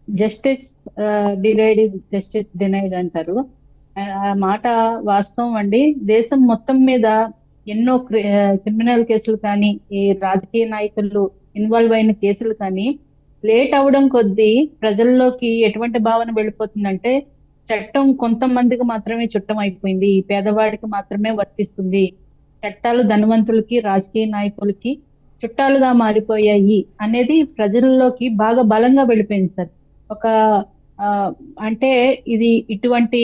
Justice delayed is justice denied అంటారు. ఆ మాట వాస్తవం అండి. దేశం మొత్తం మీద ఎన్నో క్రిమినల్ కేసులు కానీ, ఈ రాజకీయ నాయకులు ఇన్వాల్వ్ అయిన కేసులు కానీ లేట్ అవడం కొద్దీ ప్రజల్లోకి ఎటువంటి భావన వెళ్ళిపోతుందంటే, చట్టం కొంతమందికి మాత్రమే చుట్టం అయిపోయింది, ఈ పేదవాడికి మాత్రమే వర్తిస్తుంది, చట్టాలు ధనవంతులకి రాజకీయ నాయకులకి చుట్టాలుగా మారిపోయాయి అనేది ప్రజల్లోకి బాగా బలంగా వెళ్ళిపోయింది సార్. ఒక ఆ, అంటే ఇది ఇటువంటి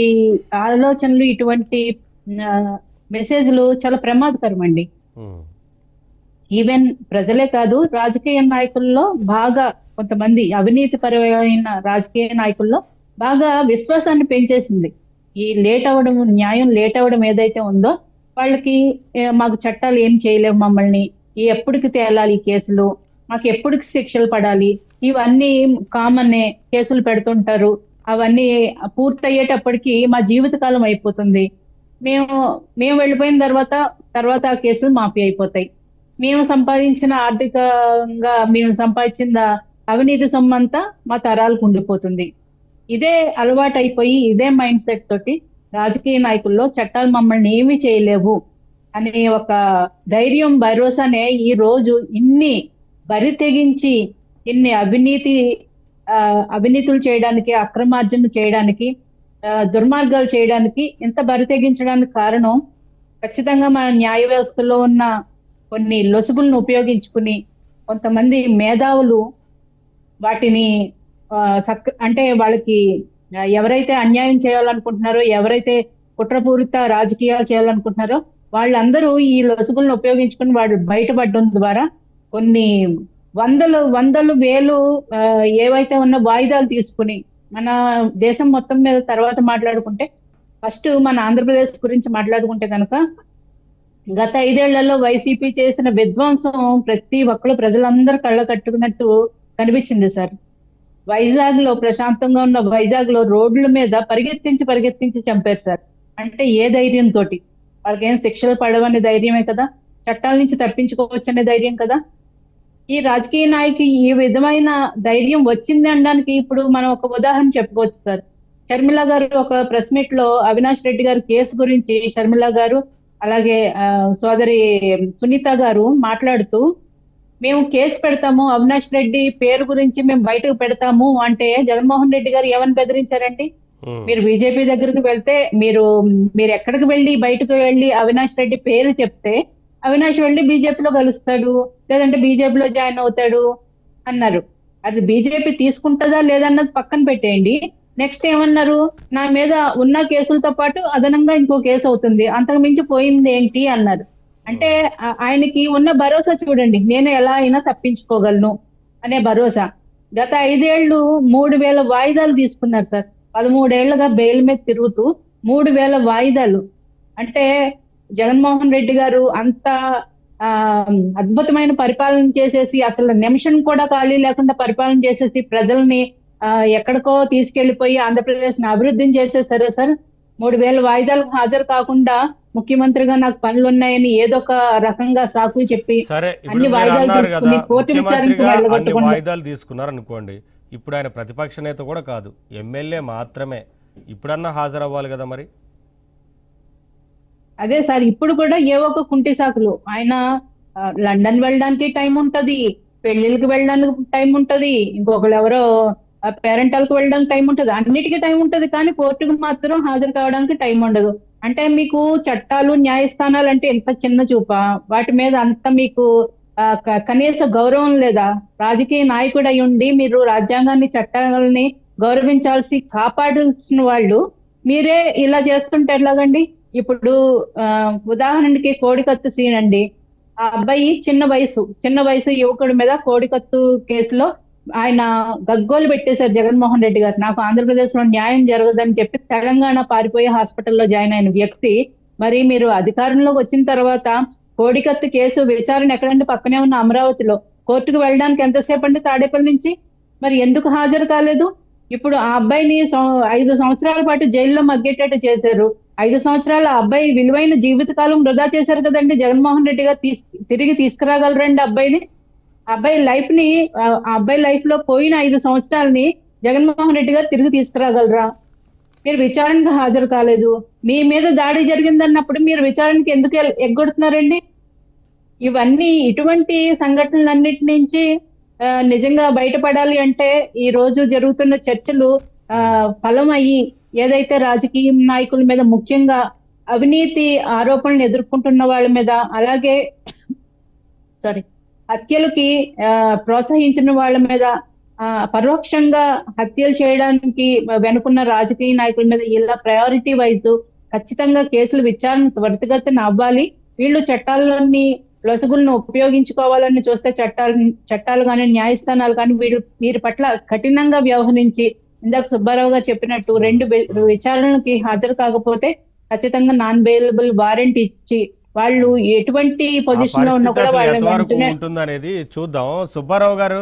ఆలోచనలు, ఇటువంటి మెసేజ్లు చాలా ప్రమాదకరం అండి. ఉమ్, ఈవెన్ ప్రజలే కాదు, రాజకీయ నాయకుల్లో బాగా కొంతమంది అవినీతి పరమైన రాజకీయ నాయకుల్లో బాగా విశ్వాసాన్ని పెంచేసింది. ఈ లేట్ అవ్వడం, న్యాయం లేట్ అవ్వడం ఏదైతే ఉందో వాళ్ళకి మాకు చట్టాలు ఏం చేయలేవు మమ్మల్ని, ఎప్పటికి తేలాలి ఈ కేసులు, మాకు ఎప్పటికి శిక్షలు పడాలి, ఇవన్నీ కామనే, కేసులు పెడుతుంటారు, అవన్నీ పూర్తయ్యేటప్పటికి మా జీవితకాలం అయిపోతుంది, మేము మేము వెళ్ళిపోయిన తర్వాత తర్వాత ఆ కేసులు మాఫీ అయిపోతాయి, మేము సంపాదించిన ఆర్థికంగా మేము సంపాదించిన అవినీతి సొమ్మంతా మా తరాలకు ఉండిపోతుంది. ఇదే అలవాటు అయిపోయి, ఇదే మైండ్ సెట్ తోటి రాజకీయ నాయకుల్లో చట్టాలు మమ్మల్ని ఏమీ చేయలేవు అనే ఒక ధైర్యం, భరోసానే ఈ రోజు ఇన్ని బరి తెగించి ఇన్ని అవినీతులు చేయడానికి, అక్రమార్జన చేయడానికి, దుర్మార్గాలు చేయడానికి ఇంత బరి తెగించడానికి కారణం ఖచ్చితంగా మన న్యాయ వ్యవస్థలో ఉన్న కొన్ని లొసుగులను ఉపయోగించుకుని కొంతమంది మేధావులు వాటిని అంటే వాళ్ళకి ఎవరైతే అన్యాయం చేయాలనుకుంటున్నారో, ఎవరైతే కుట్రపూరిత రాజకీయాలు చేయాలనుకుంటున్నారో వాళ్ళందరూ ఈ లొసుగులను ఉపయోగించుకుని వాళ్ళు బయటపడడం ద్వారా కొన్ని వందలు వేలు ఏవైతే ఉన్న వాయిదాలు తీసుకుని, మన దేశం మొత్తం మీద తర్వాత మాట్లాడుకుంటే, ఫస్ట్ మన ఆంధ్రప్రదేశ్ గురించి మాట్లాడుకుంటే కనుక గత 5 ఏళ్లలో వైసీపీ చేసిన విధ్వంసం ప్రతి ఒక్కరు ప్రజలందరూ కళ్ళ కట్టుకున్నట్టు కనిపించింది సార్. వైజాగ్ లో, ప్రశాంతంగా ఉన్న వైజాగ్ లో రోడ్ల మీద పరిగెత్తించి చంపారు సార్. అంటే ఏ ధైర్యం తోటి? వాళ్ళకేం శిక్షలు పడవనే ధైర్యమే కదా, చట్టాల నుంచి తప్పించుకోవచ్చు అనే ధైర్యం కదా. ఈ రాజకీయ నాయకి ఈ విధమైన ధైర్యం వచ్చింది అనడానికి ఇప్పుడు మనం ఒక ఉదాహరణ చెప్పుకోవచ్చు సార్. షర్మిల గారు ఒక ప్రెస్ మీట్ లో అవినాష్ రెడ్డి గారి కేసు గురించి షర్మిల గారు, అలాగే సోదరి సునీత గారు మాట్లాడుతూ, మేము కేసు పెడతాము, అవినాష్ రెడ్డి పేరు గురించి మేము బయటకు పెడతాము అంటే జగన్మోహన్ రెడ్డి గారు ఏమని బెదిరించారండి? ఉమ్, మీరు బీజేపీ దగ్గరకు వెళ్తే, మీరు మీరు ఎక్కడికి వెళ్ళి బయటకు వెళ్ళి అవినాష్ రెడ్డి పేరు చెప్తే అవినాష్ వెళ్ళి బీజేపీలో కలుస్తాడు, లేదంటే బీజేపీలో జాయిన్ అవుతాడు అన్నారు. అది బీజేపీ తీసుకుంటుందా లేదన్నది పక్కన పెట్టేయండి. నెక్స్ట్ ఏమన్నారు? నా మీద ఉన్న కేసులతో పాటు అదనంగా ఇంకో కేసు అవుతుంది, అంతకు మించి పోయింది ఏంటి అన్నారు. అంటే ఆయనకి ఉన్న భరోసా చూడండి, నేను ఎలా అయినా తప్పించుకోగలను అనే భరోసా. గత 5 ఏళ్లు 3,000 వాయిదాలు తీసుకున్నారు సార్. 13 ఏళ్లుగా బెయిల్ మీద తిరుగుతూ 3,000 వాయిదాలు. అంటే జగన్మోహన్ రెడ్డి గారు అంత ఆ అద్భుతమైన పరిపాలన చేసేసి, అసలు నిమిషం కూడా ఖాళీ లేకుండా పరిపాలన చేసేసి ప్రజల్ని ఎక్కడికో తీసుకెళ్లిపోయి ఆంధ్రప్రదేశ్ ని అభివృద్ధిని చేసేసారు సార్. 3,000 వాయిదాలకు హాజరు కాకుండా ముఖ్యమంత్రిగా నాకు పనులు ఉన్నాయని ఏదో ఒక రకంగా సాకులు చెప్పి సరే, ఇప్పుడు అన్ని మీరు వాయిదాలు అన్నారు కదా, తీసుకుని కోర్టు విచారణకు ముఖ్యమంత్రిగా అన్ని వెళ్ళగొట్టకుండా. వాయిదాలు తీసుకున్నారు అనుకోండి, ఇప్పుడు ఆయన ప్రతిపక్ష నేత కూడా కాదు, ఎమ్మెల్యే మాత్రమే. ఇప్పుడన్నా హాజరవ్వాలి కదా మరి. అదే సార్, ఇప్పుడు కూడా ఏ ఒక కుంటి సాకులు. ఆయన లండన్ వెళ్ళడానికి టైం ఉంటది, పెళ్లిళ్ళకి వెళ్ళడానికి టైం ఉంటది, ఇంకొకరు ఎవరో పేరెంటాలకు వెళ్ళడానికి టైం ఉంటది, అన్నిటికీ టైం ఉంటది, కానీ కోర్టుకు మాత్రం హాజరు కావడానికి టైం ఉండదు. అంటే మీకు చట్టాలు, న్యాయస్థానాలు అంటే ఎంత చిన్న చూపా? వాటి మీద అంత మీకు కనీస గౌరవం లేదా? రాజకీయ నాయకుడు అయి ఉండి మీరు రాజ్యాంగాన్ని, చట్టాలని గౌరవించాల్సి, కాపాడాల్సిన వాళ్ళు మీరే ఇలా చేస్తుంటే ఎలాగండి? ఇప్పుడు ఆ ఉదాహరణకి కోడికత్తు సీన్ అండి. ఆ అబ్బాయి చిన్న వయసు యువకుడి మీద కోడికత్తు కేసులో ఆయన గగ్గోలు పెట్టేశారు జగన్మోహన్ రెడ్డి గారు. నాకు ఆంధ్రప్రదేశ్ లో న్యాయం జరగదని చెప్పి తెలంగాణ పారిపోయి హాస్పిటల్లో జాయిన్ అయిన వ్యక్తి, మరి మీరు అధికారంలోకి వచ్చిన తర్వాత కోడికత్తు కేసు విచారణ ఎక్కడంటే పక్కనే ఉన్న అమరావతిలో, కోర్టుకు వెళ్ళడానికి ఎంతసేపు అండి తాడేపల్లి నుంచి? మరి ఎందుకు హాజరు కాలేదు? ఇప్పుడు ఆ అబ్బాయిని 5 సంవత్సరాల పాటు జైల్లో మగ్గేటట్టు చేశారు. 5 సంవత్సరాలు ఆ అబ్బాయి విలువైన జీవితకాలం వృధా చేశారు కదండి. జగన్మోహన్ రెడ్డి గారు తిరిగి తీసుకురాగలరండి అబ్బాయిని? ఆ అబ్బాయి లైఫ్ లో పోయిన 5 సంవత్సరాలని జగన్మోహన్ రెడ్డి గారు తిరిగి తీసుకురాగలరా? మీరు విచారణకు హాజరు కాలేదు. మీ మీద దాడి జరిగిందన్నప్పుడు మీరు విచారణకి ఎందుకు ఎగ్గొడుతున్నారండి? ఇవన్నీ ఇటువంటి సంఘటనలన్నిటి నుంచి నిజంగా బయటపడాలి అంటే ఈ రోజు జరుగుతున్న చర్చలు ఫలం అయ్యి ఏదైతే రాజకీయ నాయకుల మీద, ముఖ్యంగా అవినీతి ఆరోపణలు ఎదుర్కొంటున్న వాళ్ళ మీద, అలాగే హత్యలకి ప్రోత్సహించిన వాళ్ళ మీద, పరోక్షంగా హత్యలు చేయడానికి వెనుకున్న రాజకీయ నాయకుల మీద ఇలా ప్రయారిటీ వైజ్ ఖచ్చితంగా కేసులు విచారణ త్వరితగతిన అవ్వాలి. వీళ్ళు చట్టాల్లోని లొసుగులను ఉపయోగించుకోవాలని చూస్తే చట్టాలు కానీ న్యాయస్థానాలు కానీ వీరి పట్ల కఠినంగా వ్యవహరించి, ఇందాక సుబ్బారావు గారు చెప్పినట్టు 2 విచారణలకి హాజరు కాకపోతే ఖచ్చితంగా నాన్ బెయిలబుల్ వారెంట్ ఇచ్చి వాళ్ళు ఎటువంటి పొజిషన్ లో ఉన్నా కూడా వాళ్ళ ఉంటుందనేది చూద్దాం. సుబ్బారావు గారు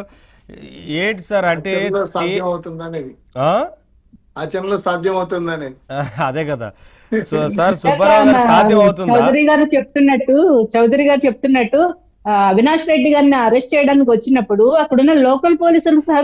ఏంటి సార్ అంటే ఆచరణలో సాధ్యం అవుతుందని అదే కదా సార్, సుబ్బారావు గారు సాధ్యం అవుతుందా? చౌదరి గారు చెప్తున్నట్టు అవినాష్ రెడ్డి గారిని అరెస్ట్ చేయడానికి వచ్చినప్పుడు అక్కడున్న లోకల్ పోలీసులు సహా